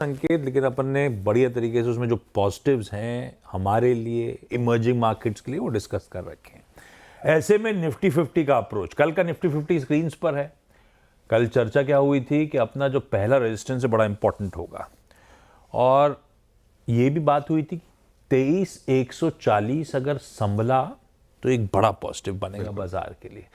संकेत, लेकिन अपन ने बढ़िया तरीके से उसमें जो पॉजिटिव्स हैं हमारे लिए, इमर्जिंग मार्केट्स के लिए, वो डिस्कस कर रखे हैं। ऐसे में निफ्टी 50 का अप्रोच, कल का निफ्टी 50 स्क्रीन्स पर है। कल चर्चा क्या हुई थी कि अपना जो पहला रेजिस्टेंस है बड़ा इंपॉर्टेंट होगा, और ये भी बात हुई थी 23,140 अगर संभला तो एक बड़ा पॉजिटिव बनेगा बाजार के लिए।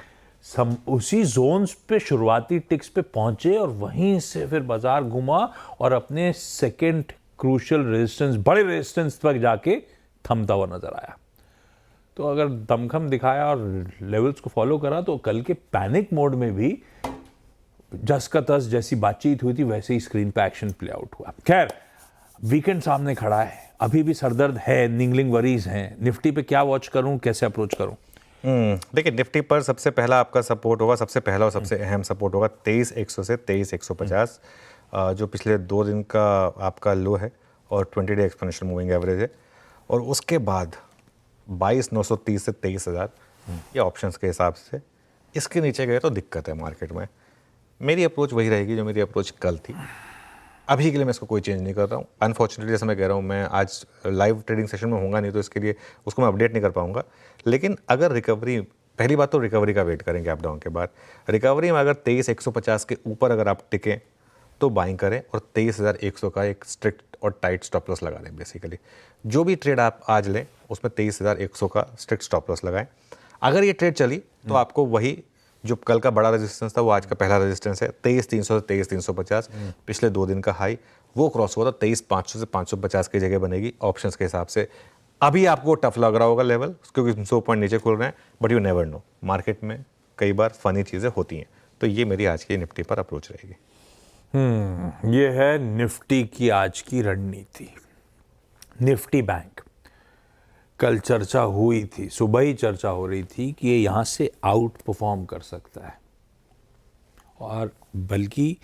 उसी जोन्स पे शुरुआती टिक्स पे पहुंचे और वहीं से फिर बाजार घुमा और अपने सेकंड क्रूशियल रेजिस्टेंस, बड़े रेजिस्टेंस तक जाके थमता हुआ नजर आया। तो अगर दमखम दिखाया और लेवल्स को फॉलो करा तो कल के पैनिक मोड में भी जस का तस जैसी बातचीत हुई थी वैसे ही स्क्रीन पे एक्शन प्ले आउट हुआ। खैर, वीकेंड सामने खड़ा है, अभी भी सरदर्द है, निंगलिंग वरीज हैं। निफ्टी पे क्या वॉच करूं, कैसे अप्रोच करूं? देखिए, निफ्टी पर सबसे पहला आपका सपोर्ट होगा, सबसे पहला और सबसे अहम सपोर्ट होगा 23,100 से 23,150, जो पिछले 2 दिन का आपका लो है और 20 डे एक्सपोनेंशियल मूविंग एवरेज है। और उसके बाद 22,930 से 23,000 ये ऑप्शंस के हिसाब से। इसके नीचे गए तो दिक्कत है मार्केट में। मेरी अप्रोच वही रहेगी जो मेरी अप्रोच कल थी। अभी के लिए मैं इसको कोई चेंज नहीं कर रहा हूँ। अनफॉर्चुनेटली जैसे मैं कह रहा हूँ, मैं आज लाइव ट्रेडिंग सेशन में होऊंगा नहीं, तो इसके लिए उसको मैं अपडेट नहीं कर पाऊंगा। लेकिन अगर रिकवरी, पहली बात तो रिकवरी का वेट करेंगे अप डाउन के बाद। रिकवरी में अगर 23,150 के ऊपर अगर आप टिकें तो बाइंग करें और 23,100 का एक स्ट्रिक्ट और टाइट स्टॉप लॉस लगा दें। बेसिकली जो भी ट्रेड आप आज लें उसमें 23,100 का स्ट्रिक्ट स्टॉप लॉस लगाएं। अगर ये ट्रेड चली तो आपको वही जो कल का बड़ा रेजिस्टेंस था वो आज का पहला रेजिस्टेंस है 23,300 से 23,350। पिछले 2 दिन का हाई वो क्रॉस हुआ था 23,500 से 550 की जगह बनेगी ऑप्शंस के हिसाब से। अभी आपको टफ लग रहा होगा लेवल, क्योंकि 100 पॉइंट नीचे खुल रहे हैं, but you never know, market में कई बार फनी चीज़ें होती हैं। तो ये मेरी आज की निफ्टी पर अप्रोच रहेगी। ये है निफ्टी की आज की रणनीति। निफ्टी बैंक, कल चर्चा हुई थी, सुबह ही चर्चा हो रही थी कि ये यहाँ से आउट परफॉर्म कर सकता है, और बल्कि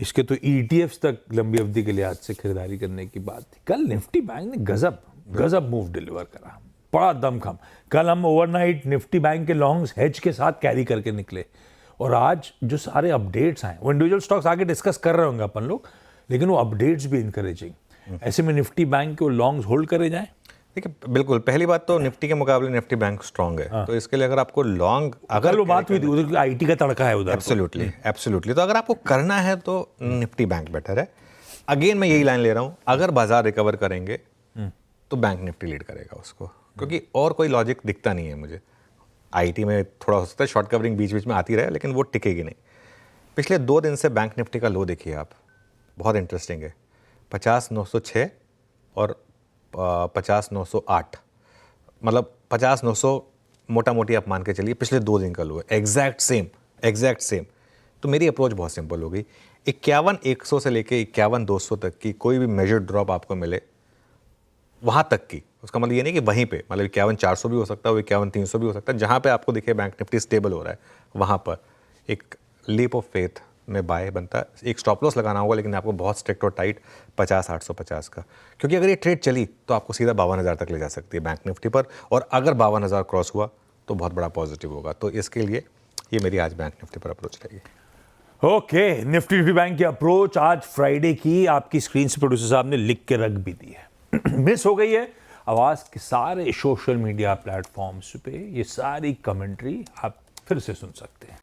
इसके तो ईटीएफ्स तक लंबी अवधि के लिहाज से खरीदारी करने की बात थी। कल निफ्टी बैंक ने गजब मूव डिलीवर करा, बड़ा दमखम। कल हम ओवरनाइट निफ्टी बैंक के लॉन्ग्स हेज के साथ कैरी करके निकले, और आज जो सारे अपडेट्स आए, वो इंडिविजुअल स्टॉक्स आगे डिस्कस कर रहे होंगे अपन लोग, लेकिन वो अपडेट्स भी इनकरेजिंग। ऐसे में निफ्टी बैंक के वो लॉन्ग्स होल्ड करे जाएं। देखिए, बिल्कुल पहली बात तो निफ्टी के मुकाबले निफ्टी बैंक स्ट्रांग है। तो इसके लिए अगर आपको लॉन्ग, अगर वो बात हुई थी उधर आईटी का तड़का है उधर, एब्सोल्युटली तो अगर आपको करना है तो निफ्टी बैंक बेटर है। अगेन मैं यही लाइन ले रहा हूँ, अगर बाजार रिकवर करेंगे तो बैंक निफ्टी लीड करेगा उसको, क्योंकि और कोई लॉजिक दिखता नहीं है मुझे। आईटी में थोड़ा हो सकता है शॉर्ट कवरिंग बीच बीच में आती रहे, लेकिन वो टिकेगी नहीं। पिछले 2 दिन से बैंक निफ्टी का लो देखिए आप, बहुत इंटरेस्टिंग है। 50,906 और 50,908, मतलब 50,900 मोटा मोटी आप मान के चलिए पिछले 2 दिन का लो है। Exact same. तो मेरी अप्रोच बहुत सिंपल होगी, 51,100 से लेके 51,200 तक की कोई भी मेजर ड्रॉप आपको मिले, वहाँ तक की, उसका मतलब ये नहीं कि वहीं पे, मतलब 51,400 भी हो सकता है, 51,300 भी हो सकता है, जहाँ पे आपको दिखे बैंक निफ्टी स्टेबल हो रहा है वहाँ पर एक लीप ऑफ फेथ में बाय बनता है। एक स्टॉप लॉस लगाना होगा, लेकिन आपको बहुत स्ट्रिक्ट और टाइट 50,850 का, क्योंकि अगर ये ट्रेड चली तो आपको सीधा 52,000 तक ले जा सकती है बैंक निफ्टी पर, और अगर 52,000 क्रॉस हुआ तो बहुत बड़ा पॉजिटिव होगा। तो इसके लिए ये मेरी आज बैंक निफ्टी पर अप्रोच रहेगी। ओके, निफ्टी बैंक की अप्रोच आज फ्राइडे की आपकी स्क्रीन से प्रोड्यूसर साहब ने लिख के रख भी दी है। मिस हो गई है आवाज के सारे सोशल मीडिया प्लेटफॉर्म्स पे, ये सारी कमेंट्री आप फिर से सुन सकते हैं।